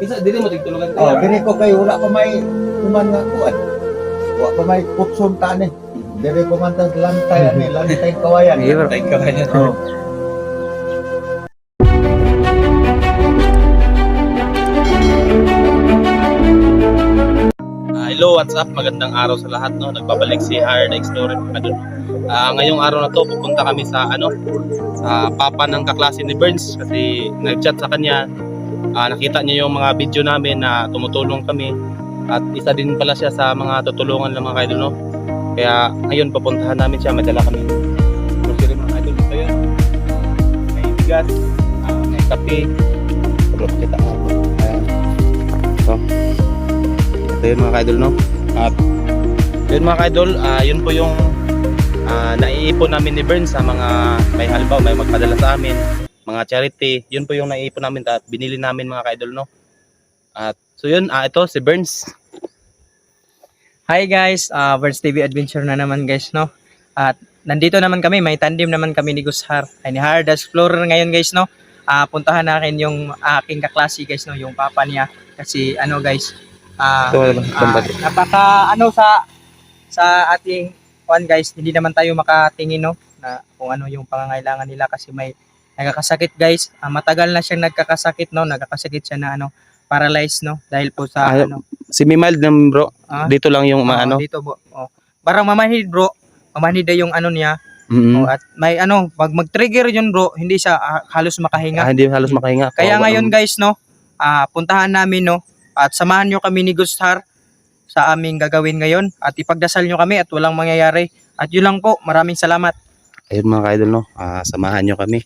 Isa dili mo tigtulugan Oh, tayo. diri ko kay wala pa may kuman nga kuan. Wala pa may putson ta ni. Diri ko man tas lantay ani, lantay kawayan. Iya, bro. Tayo ka kaya. Oh. Hello, what's up? Magandang araw sa lahat, no. Nagbabalik si Hard Explorer mga dun. Ngayong araw na to, pupunta kami sa sa papa ng kaklase ni Burns kasi nag-chat sa kanya. Nakita niya yung mga video namin na tumutulong kami at isa din pala siya sa mga tutulungan ng mga idol, no. Kaya ngayon pupuntahan namin siya, madala kami. Grocery mga idol. So yun, may bigas, may kape. Bro, kita mo. Ayan. So, ito yun mga ka-idol, no? At yun mga ka-idol, yun po yung naiipon namin ni Burns sa mga may halbaw, may magpadala sa amin, mga charity. Yun po yung naiipon namin at binili namin mga ka-idol, no? At so yun, ito si Burns. Hi guys, Burns TV Adventure na naman guys, no? At nandito naman kami, may tandem naman kami ni Gushar, ay ni Hard Explorer ngayon guys, no? Puntahan natin yung aking kaklase guys, no? Yung papa niya. Kasi ano guys, napaka ano sa ating kuan guys, hindi naman tayo makatingin, no? Na kung ano yung pangangailangan nila kasi may nagkakasakit guys. Matagal na siyang nagkakasakit, no? Nagkakasakit siya na paralyzed, no? Dahil po sa Si Mimal ng bro, dito lang yung dito po. Oh. Parang mamanhid bro. Mamanhid na yung niya. Mm-hmm. Oh, at may pag mag-trigger yun bro, hindi siya halos makahinga. Hindi halos makahinga. Kaya ngayon guys, no, puntahan namin, no, at samahan nyo kami ni Gushar sa aming gagawin ngayon at ipagdasal nyo kami at walang mangyayari. At yun lang po, maraming salamat. Ayun mga ka-idol, no, samahan nyo kami.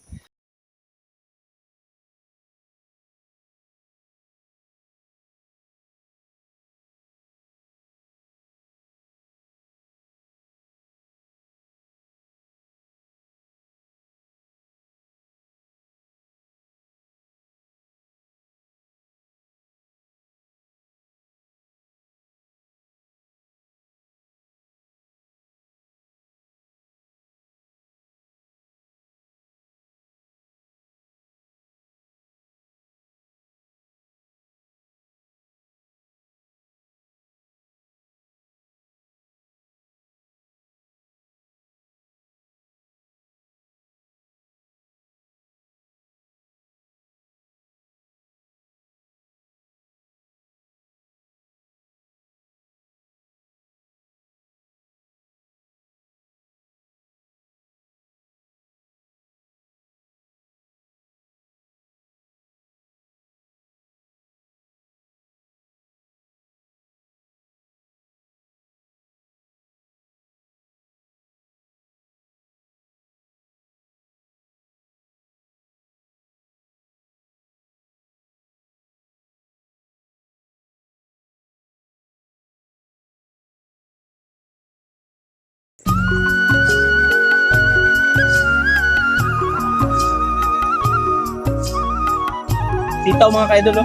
Sitaw mga ka-idol, no.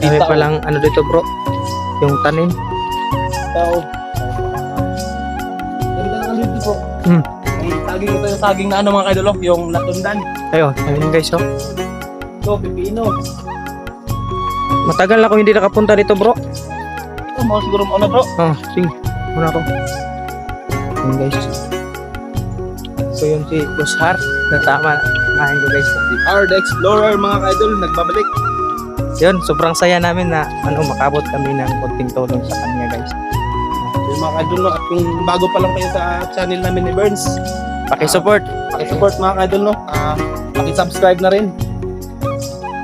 Kami palang dito bro, yung tanim. Sitaw. Ganda ng dito po. May saging ito yung saging na mga ka-idol, no? Yung latundan. Ayun, ayun guys, oh. Ito, pipino. Matagal na ako hindi nakapunta dito bro. Ito, mga siguro mauna bro. Sige, muna ako. Ayun guys. So yun si Gushar, natama. Kain ko guys. Si Hard Explorer mga ka-idol, nagbabalik. Yun, sobrang saya namin na makabot kami ng konting tulong sa kanya guys. Yung mga ka-idol, no? At kung bago pa lang kayo sa channel namin ni Burns, Paki-support. paki-support mga ka-idol, no? Paki-subscribe na rin.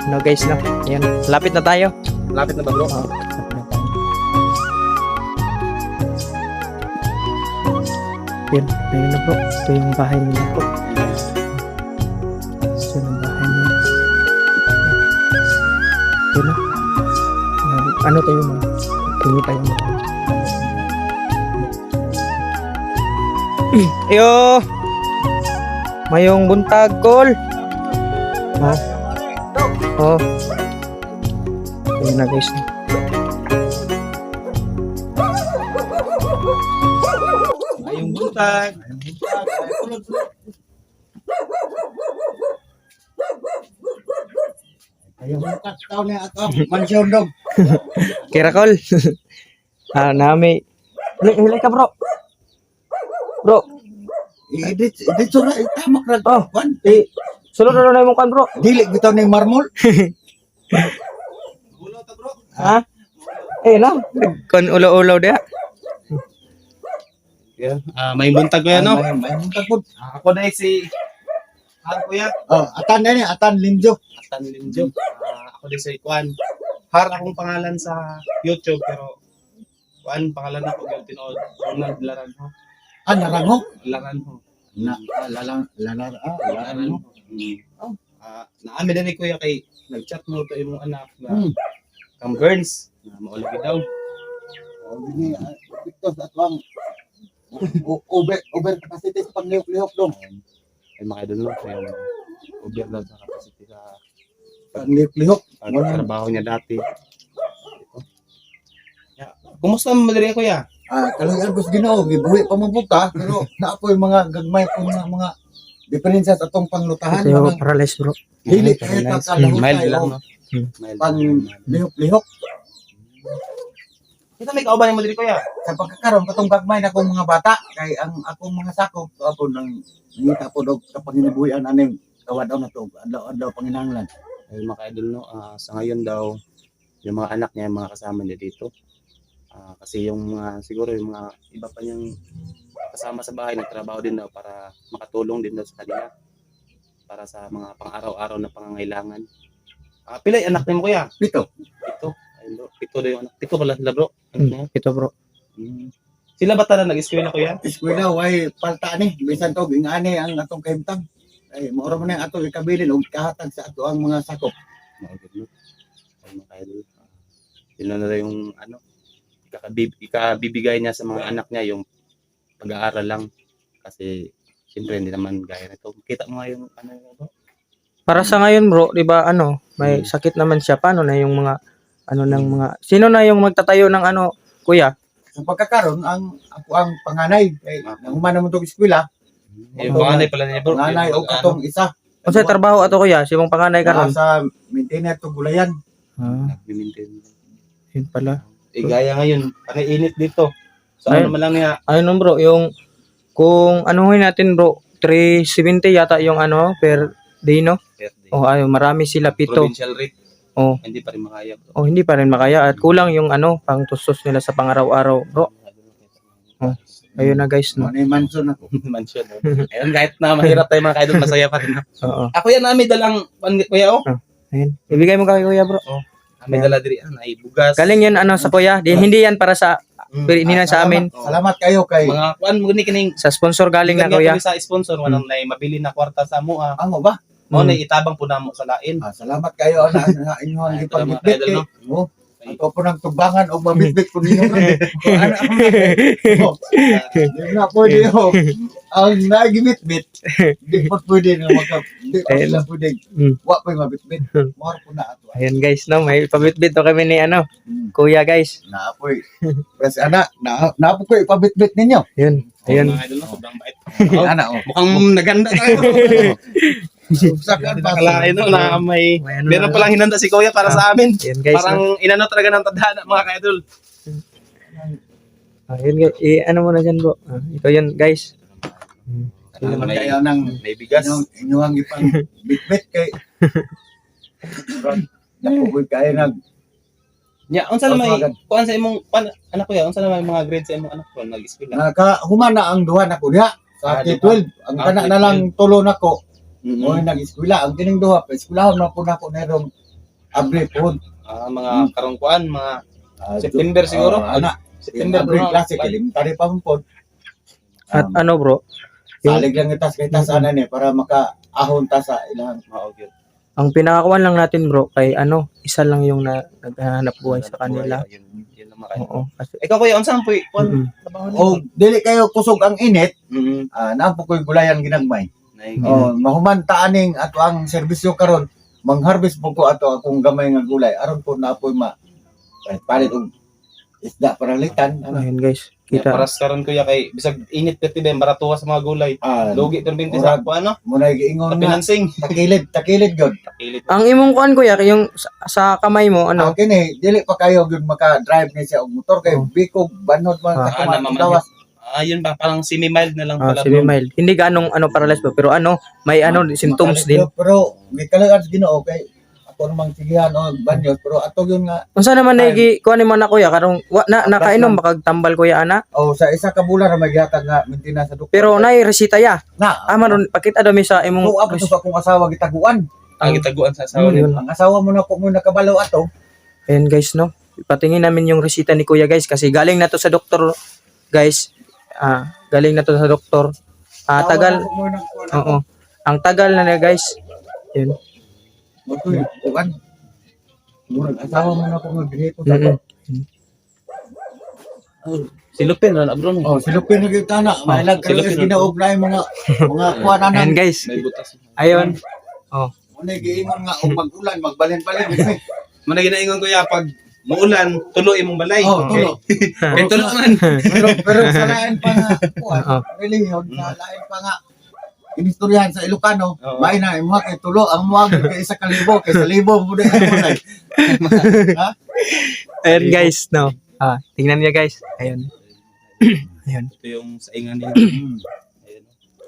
No guys, no. Ayun, lapit na tayo. Lapit na ba bro? Lapit na tayo. Yun, ayun na bro. Ito yung bahay nila po. Ito yung bahay nila. Yun na. Ano tayo mo? Tingin tayo mo. Ayo! Mayong buntag, Col! Oh. Ayun na guys. Ayong buntag. Ayaw mo kaktaw niya ako. Mansyon dong. Kirakol. Nami. Hilay ka bro. Bro, Dito na, tamak na. Oh. Kwan. sulod na yung kan bro. Dili bitaw ni marmol. Ulo ta bro. Ha? Na. Kon ulo-ulo dia. Yeah. May buntag ko yan, no? May muntag po. Ako na si kuya. Atan na niya, Atan Linjo. Atan Linjo. Ako din si Kwan. Har akong pangalan sa YouTube pero Kwan pangalan ako yung tinood. Ronald Laranjo. Narango. Laranjo. Larango. Naami na ni kuya kay nag-chat mo to imong anak na kang Burns na maulagi daw. Ini ito sa atwang over capacity sa panglihok-lihok dong. Ay makidol no kaya over daw sa capacity sa Panglihok-lihok. trabaho niya dati. Yeah. Kumusta mo diri kuya? Kaluyan ko sa Ginoo, gibuhi pa man puta, pero naapoy mga gagmay po mga diferensya sa atong panglutahan. Kayo Mga paralyzed bro. dili kaya Mild kalahutay lang o no. Mild. panglihok-lihok. Kita may kauban mo diri kuya. Sa pagkakaroon katong gagmay na akong mga bata kay ang akong mga sakop so apo nang nangita po dog kapag ginabuhian aning kawadaw na to adlaw panginahanglan. Ay makaidol no, sa ngayon daw yung mga anak niya, yung mga kasama niya dito. Kasi yung mga siguro yung mga iba pa niyang kasama sa bahay nagtrabaho din daw para makatulong din daw sa kanila para sa mga pang-araw-araw na pangangailangan. Pila yung anak niyo kuya? Pito. Pito. Pito daw yung anak. Pito pala sila bro. Ito bro. Sila ba tala nag-eskwela kuya? Eskwela way palta ni bisan to gingani ang atong kahimtang. Ay maoro man ang atong ikabilin og kahatag sa ato ang mga sakop. Ay makaidol. Yun na yung ano ikabibigay niya sa mga anak niya yung pag-aaral lang kasi siyempre hindi naman gaya nito. Kita mo nga yung ano yun bro? Para sa ngayon bro, 'di ba may sakit naman siya. Paano na yung mga sino na yung magtatayo ng kuya? Sa pagkakaroon ako ang panganay kay nahuman naman tong eskwela. Yung panganay pala niya bro. Panganay og katong isa. Unsa trabaho ato kuya? Si mong panganay karon? Sa maintainer to gulayan. Nag-maintain. Yun pala. Gaya ngayon, init dito. So Ayun. ano man lang niya, Ayun bro, yung kung anuhin natin bro, 370 yata yung per day no? per day. Ayun, marami sila pito. Provincial rate, Oh, hindi pa rin makaya bro. hindi pa rin makaya at kulang yung pang tustos nila sa pangaraw-araw bro. Ayun na guys no. Ano yung mansion ako. Mansion. Ayun, kahit na mahirap tayo mga kaidol, masaya pa rin. Oo. Ako yan, may dalang, kuya oh. Ayun. Ibigay mo kay kuya bro. May dala diri, ay bugas. Galing yan sa kuya. Hindi yan para sa hindi na sa amin. Salamat kayo kay Mga kuan mo ni kining Sa sponsor galing na kuya. sa sponsor manang nay mabili na kwarta sa mo Ano ba? mo na itabang po namo sa lain. Salamat kayo na inyo ang Ay, ipagbitbit idol, no? kay. Oh, ako po ng tubangan o mabitbit ko ninyo. Ano Hindi na pwede ho. Ang nagibitbit, di po pwede na di pa sila pwede. Wa pa yung mabitbit. More po na ato. Ayun guys no, may pabitbit to kami ni kuya guys. Naapoy. Kasi naapo ko ipabitbit ninyo. Yun. Ayun. Mga idol, no, sobrang bait. Ana oh. Mukhang naganda tayo. Sakan pa. Nakalain no na may May meron palang hinanda si Kuya para sa amin. Ayun guys. Parang inano talaga ng tadhana mga kaidol. Ayun guys. Mo na dyan bro. Ito yun guys. Salamat kayo ng May bigas. inyong ipang bitbit kay. Napupoy kayo Nya, unsa naman kuan sa imong anak kuya, unsa naman mga grade sa imong anak ko nag-eskwela? Humana ang duha nako diha sa K12. Ang kana na lang tulo nako. Mo nag-eskwela ang kining duha pa eskwelahon na po nako nerong Abre po. Mga karong kuan, mga September siguro. Ana, September Abre bro. klase elementary pa po. At bro, Salig lang itas kay tas ana ni para makaahon ta sa ilang Okay. ang pinakakuan lang natin bro kay isa lang yung naghahanap buhay sa kanila. Yun lang mga Oo. Kasi ikaw kuya, unsa po kuan trabaho o dili kayo kusog ang init, Mm. napo koy gulayan ginagmay. Oh. Mahuman ta aning ato ang serbisyo karon, mang-harvest po ko ato akong gamay nga gulay aron po na apoy palit og isda para litan. ayun guys. Kita. Paras karon kuya kay bisag init pati ba baratuha sa mga gulay. Lugi kan binti sa ako ano? Muna giingon Sa nga. financing. Takilid gyud. Takilit. Ang imong kuan kuya yung sa kamay mo ano? Kini dili pa kayo gyud maka-drive ni siya og motor kay Oh. bikog banod man Ah, sa naman tumawas. Yun ba parang semi-mild na lang pala. Semi mild. Hindi ganong ano paralyzed ba pero ano may ano symptoms din. Pero gikalagan sa Ginoo kay ako namang sigihan o banyo pero ato yun nga Unsa naman nagi kuan ni man na kuya karong nakainom makagtambal kuya ana? o sa isa ka bulan na maghatag nga maintenance sa doktor. Pero nay resita ya. na Maron pakita daw mi sa imong kung ako sa akong asawa gitaguan. Ang itaguan sa asawa niya. yun. Ang asawa mo na ko mo nakabalo ato. Ayan guys no. Ipatingin namin yung resita ni kuya guys kasi galing na to sa doktor guys. Galing na to sa doktor. Tagal. Oo. Ang tagal na guys. Yun. Motoy, kuan. Murag asawa mo na ko magdito sa Mm-mm. Si Lupin na bro. oh silupin na gyud ana. Mailag ka silupin na. ginaog na yung mga kuan ana. Ayan guys. May butas. Ayun. Oh. Muna giingon nga og mag-ulan magbalin-balin. Muna ginaingon kuya pag muulan, tulo imong balay. Oh, tulo. Kay tulo man. Pero sa lain pa nga kuan, Oo. relihiyon sa lain pa nga inistoryahan sa Ilocano, Oo. may na imo kay tulo ang muwag kay isa ka libo kay sa libo mo din mo ha? Ayan guys no. Tingnan niya guys. Ayun. Ayun. Ito yung saingan niya. Ayun.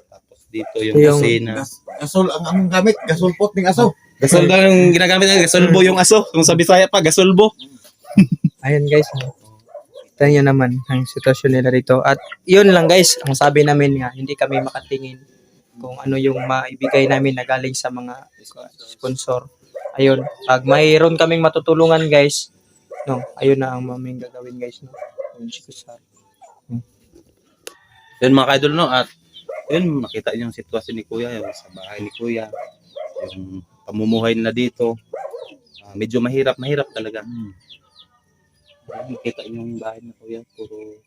Tapos dito yung Ito yung- kusina. Gasol ang among gamit, gasulpot ning aso. Gasol daw yung ginagamit niya, gasolbo yung aso. Kung sa Bisaya pa, gasolbo. Ayun guys. Ito nyo naman ang sitwasyon nila dito. At yun lang guys, ang sabi namin nga, hindi kami makatingin kung ano yung maibigay namin na galing sa mga sponsor. Ayun, pag mayroon kaming matutulungan guys, no, ayun na ang maming gagawin guys. No? Ayun, si Kusar. Yun mga kaidol no, at yun makita yung sitwasyon ni Kuya, yung sa bahay ni Kuya, yung pamumuhay na dito. Medyo mahirap talaga. Makita yung bahay ni Kuya, puro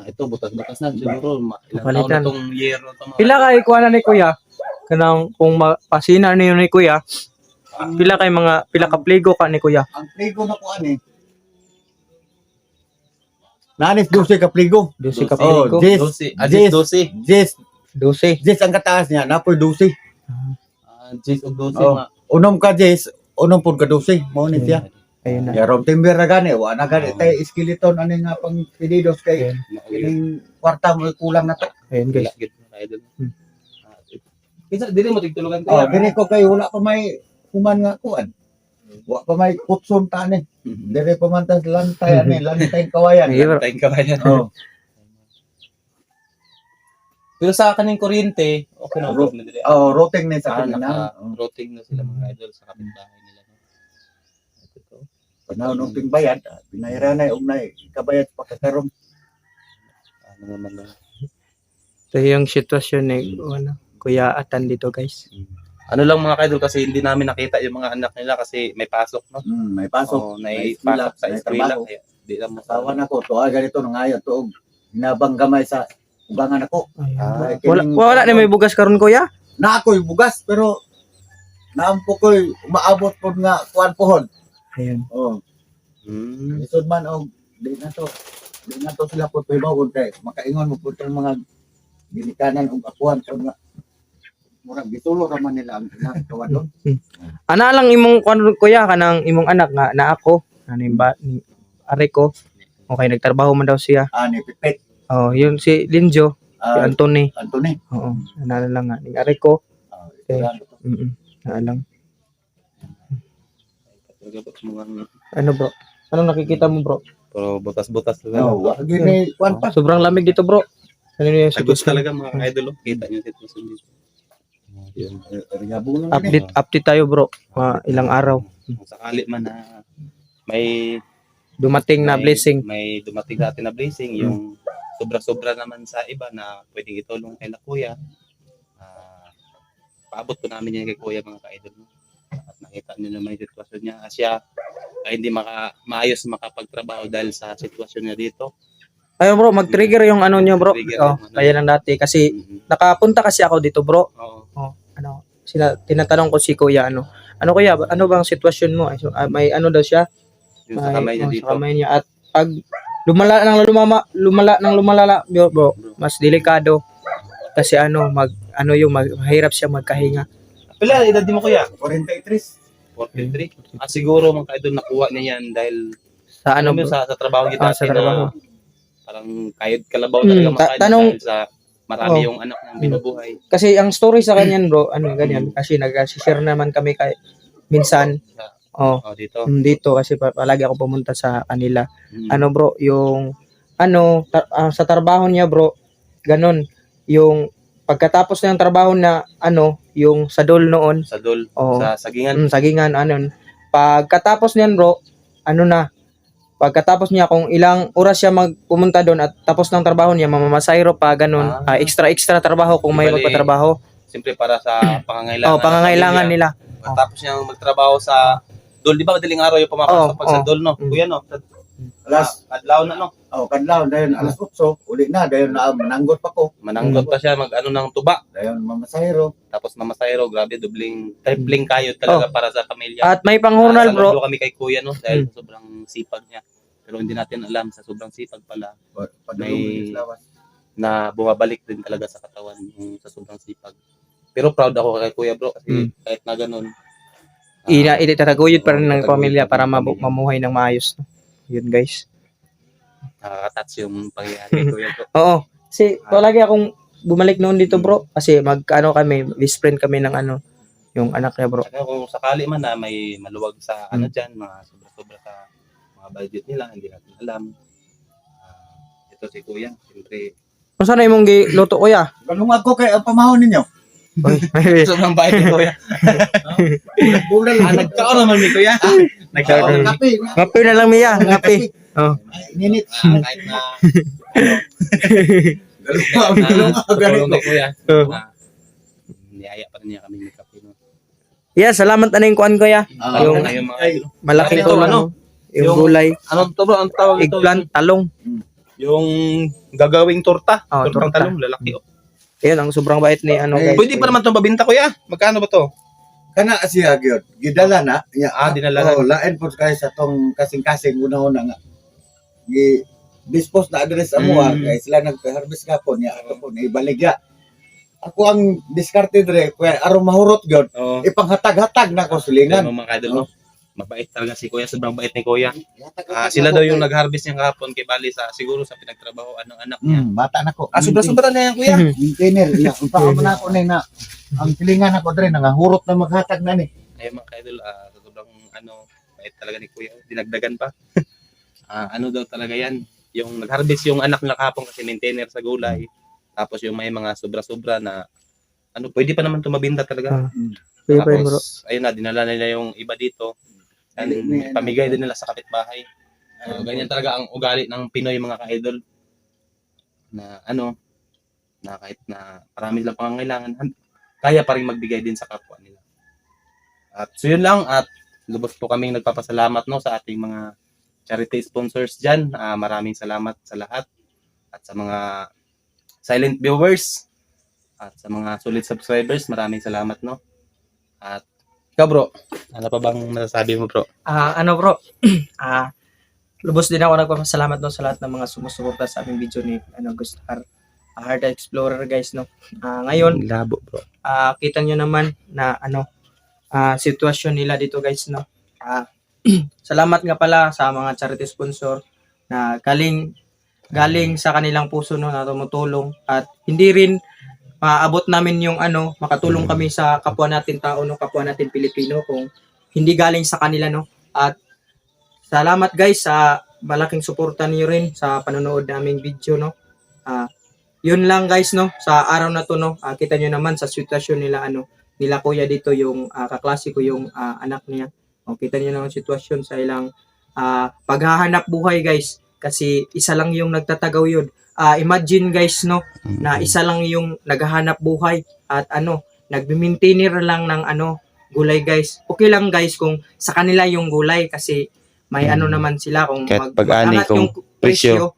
ito butas-butas na siguro ilang taon Palitan. na tong yero to. Pila kay kuha na ni Kuya? Kanang kung pasina niyo ni Kuya, pila ka pligo ka ni Kuya? Ang pligo na kuan Nanis 12 ka pligo. 12 ka Oh, pligo. 10. 12. 10 12. ang kataas niya, napoy 12. 10 o 12 Oh. nga. Unom ka 10, unom pud ka 12, mao ni siya. Ayun na. Yarom timber na gani, wa na gani tay skeleton ani nga pang pinidos kay kining kwarta mo kulang na to. Ayun guys. Gid mga idol. Hmm. Kisa dili mo tigtulugan Oh, Kuya. dili ko kay wala pa may human nga kuan. Wa pa may kutson ta ni. Dili pa man tas lantay ani, lantay kawayan. Ayun. Tayong kabayan. Oh, Pero sa kaning kuryente, okay na Ro- na dili. oh, routing ni sa kanila. Naka-routing na sila mga idol sa kapitbahay nila. No? Ito. Panahon ng bayad, pinayra na og nay kabayad pa kakaron. Ano naman lang. Ito yung sitwasyon ni Kuya Atan dito guys. Ano lang mga idol kasi hindi namin nakita yung mga anak nila kasi may pasok no. May pasok. Oo, may pasok sa may eskwela. trabaho. Kaya di lang mo Asawa na ko, tuwa ganito nang ngayon tuog. Hinabang gamay sa ubangan ako. Ah, Wala na may bugas karon Kuya? Na ako'y bugas pero naampo ko'y umaabot po nga kuan pohon. Ayun. Oh, lisod man og di na to sila po pibawon kay makaingon mo po ang mga ginikanan og akuan so nga murag gitulo ra man nila ang kawan doon. Ana lang imong Kuya kanang imong anak nga na ako. Ano yung ni are ko. Okay, nagtrabaho man daw siya. Ni Pipet, Oh, yun si Linjo, si Anthony. Anthony. Oo. Ana lang nga ning are ko. Ito Okay. lang. Ana lang. Mga Ano bro? Anong nakikita mo bro? pero butas-butas No, lang. wa gini kuan pa. Sobrang lamig dito bro. Ano yung Tagot sitwasyon? talaga mga idol. Kita niyo sitwasyon dito. Yun. Ngabungan Update tayo bro. Ilang araw. Kung sakali man na may Dumating na blessing. May dumating sa atin na blessing, yung sobra-sobra naman sa iba na pwedeng itulong kay na Kuya. Paabot po namin yan kay Kuya mga ka-idol. At nakita niyo naman yung sitwasyon niya. Siya ay hindi maayos makapagtrabaho dahil sa sitwasyon niya dito. Ayun bro, mag-trigger yung ano nyo bro. Trigger Oh, yung ano. kaya lang dati kasi Mhm. nakapunta kasi ako dito bro. Oo. Ano, tinatanong ko si Kuya ano Kuya, ano bang sitwasyon mo? So, may ano daw siya? Yung sa kamay niya Sa dito. kamay niya. At pag lumala bro. Mas delikado kasi mahirap siya magkahinga. Pila edad di mo kuya? 43. 43. Siguro mga ka-idol nakuha niya yan dahil Sa alam mo bro? sa trabaho kita Sa trabaho. parang kahit kalabaw talaga mga ka-idol tanong- dahil sa marami yung anak ng binubuhay. Kasi ang story sa kanyan bro, ganyan. Kasi nag-share naman kami minsan. Dito. Dito kasi palagi ako pumunta sa kanila. Mm. Bro, yung sa trabaho niya bro, ganun. Yung pagkatapos ng trabaho na yung sa dol noon, Sa dol, Oo. sa sagingan. sagingan, pagkatapos niyan bro, pagkatapos niya kung ilang oras siya magpumunta doon at tapos ng trabaho niya, mamamasayro pa, ganun. Extra trabaho kung may Di bali, magpatrabaho. Siyempre para sa pangangailangan. Pangangailangan ng pamilya. nila. Tapos niyang magtrabaho sa dol, di ba madaling araw yung pumapasok pag sa dol, no? Mm. Kuya, no? Adlaw na, no? Kadlaw dayon alas 8 uli na dayon na mananggot pa ko. Mananggot pa siya, mag-ano ng tuba. Dayon mamasayro. Tapos mamasayro, grabe, tripling kayo talaga para sa pamilya. At may panghurnal bro. Saludo kami kay kuya, no? Dahil sa sobrang sipag niya. Pero hindi natin alam, sa sobrang sipag pala, Padulong lawas. na bumabalik din talaga sa katawan yung sa sobrang sipag. Pero proud ako kay kuya bro, kasi kahit na ganun, Itataguyod pa rin ng tataguyod pamilya pa para rin ng pamilya. mamuhay ng maayos. Yun guys. nakaka-touch yung pangyayari kay kuya bro. Oo. Kasi palagi akong bumalik noon dito bro. Kasi kami, best friend kami ng yung anak niya bro. Saka kung sakali man na may maluwag sa dyan, mga sobra-sobra sa mga budget nila, hindi natin alam. Ito si kuya, siyempre, Kung saan na imong giluto kuya? Ganun ako kay ang pamahon ninyo. sobrang bait ni kuya. Bulan Nagkaon naman ni kuya. Nagkaroon. kape. Ngapi na lang Mia, ngapi. Oh. Ninit. Kahit na tulong kay kuya. Niyaya pa rin niya kami ni kape. No? Yeah, salamat na yung kuan kuya. Yung Yung mga idol. malaking Ano, tulong. ano? Yung Yung- gulay, Anong to bro? Ang tawag ito? eggplant, talong. Yung gagawing torta. Tortang torta. talong, lalaki. Oh. Yan ang sobrang bait ni guys. Pwede pa naman itong mabinta kuya. Magkano ba to? Kana siya gyud. Gidala na. Dinala na. Lain po kay sa tong kasing-kasing una-una nga. Dispose na address amo kay sila nag-harvest kapon niya ato po ibaligya. Ako ang diskarte dire kay aron mahurot gyud. Oo. Ipanghatag-hatag na ko silingan. Mga idol mo. Mabait talaga si kuya. Sobrang bait ni kuya. Sila daw yung nag-harvest niyang kahapon kay Bali siguro sa pinagtrabahoan ng anak niya. Bata na ko. Sobra-sobra na yan kuya. Maintainer. Unta ko na ako na ang silingan ako dire nangahurot na maghatag na ni. Ayun mga idol, sobrang bait talaga ni kuya. Dinagdagan pa. Daw talaga yan. Yung nag-harvest yung anak nila kahapon kasi maintainer sa gulay. Tapos yung may mga sobra-sobra na pwede pa naman tumabinda talaga. Kuya pa yun bro. Tapos, ayun na, dinala nila yung iba dito. And pamigay din nila sa kapitbahay. Ganyan talaga ang ugali ng Pinoy mga ka-idol. Na na kahit na marami silang pangangailangan, kaya pa rin magbigay din sa kapwa nila. At so yun lang, at lubos po kaming nagpapasalamat sa ating mga charity sponsors dyan. Maraming salamat sa lahat. At sa mga silent viewers, at sa mga solid subscribers, maraming salamat At ikaw bro, ano pa bang masasabi mo bro? Bro, lubos din ako nagpapasalamat sa lahat ng mga sumusuporta sa aming video ni Gustar, Hard Explorer guys ngayon Labo bro. kita nyo naman na sitwasyon nila dito guys salamat nga pala sa mga charity sponsor na galing sa kanilang puso na tumutulong at hindi rin maabot namin yung makatulong kami sa kapwa natin tao kapwa natin Pilipino kung hindi galing sa kanila at salamat guys sa malaking suporta niyo rin sa panonood naming video yun lang guys sa araw na to kita niyo naman sa sitwasyon nila nila kuya dito yung kaklase ko yung anak niya kita niyo naman sitwasyon sa ilang paghahanap buhay guys kasi isa lang yung nagtatagaw yun. Imagine guys na isa lang yung naghahanap buhay at nagbi-maintainer lang ng gulay guys. Okay lang guys kung sa kanila yung gulay kasi may naman sila kung mag-angat yung presyo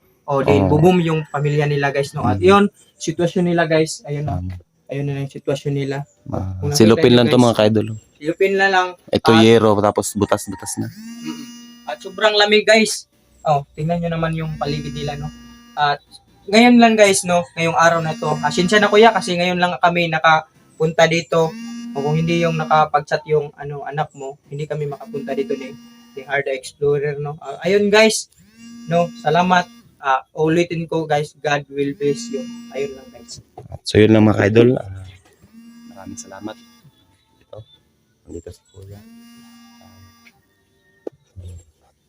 bubum yung pamilya nila guys at yun sitwasyon nila guys ayun na yung sitwasyon nila. Silupin lang to mga ka-idol. Silupin na lang. Ito yero tapos butas-butas na. At sobrang lamig guys. Oh, tingnan nyo naman yung paligid nila, no? At ngayon lang guys, no, ngayong araw na to. Asensya na kuya kasi ngayon lang kami nakapunta dito. O kung hindi yung nakapag-chat yung anak mo, hindi kami makapunta dito ni Hard Explorer, no. Ayun guys, no, salamat. Ulitin ko guys, God will bless you. Ayun lang guys. So yun lang mga ka-idol. Maraming salamat. Ito. Nandito si Kuya.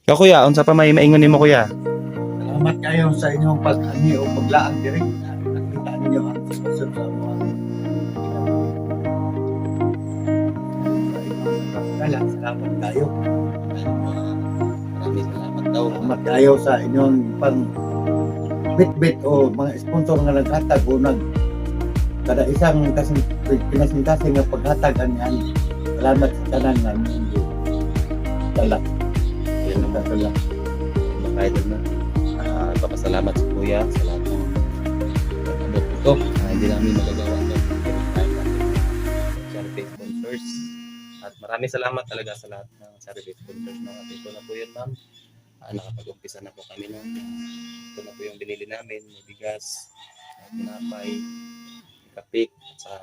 Ikaw kuya, unsa pa may maingon nimo kuya? Salamat kayo sa inyong pag-ani o paglaang diri. Nakita ninyo ang sitwasyon sa mga salamat kayo. Maraming salamat daw. Salamat kayo sa inyong pang bit-bit o mga sponsor nga naghatag o kada isang kasing-kasing nga paghatag ani. Salamat sa tanan nga ninyo. Dala. Yan naman pala. Mga ka-idol na. Papasalamat sa kuya sa lahat ng pag-abot ito. Hindi namin magagawa ito. Charity sponsors. At maraming salamat talaga sa lahat ng charity sponsors. At ito na po yun ma'am. Nakapag-umpisa na po kami nun. Ito na po yung binili namin. May bigas, may tinapay, may kapik, at sa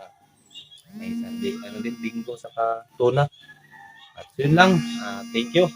may sandi, bingo, saka tuna. At yun lang. Thank you.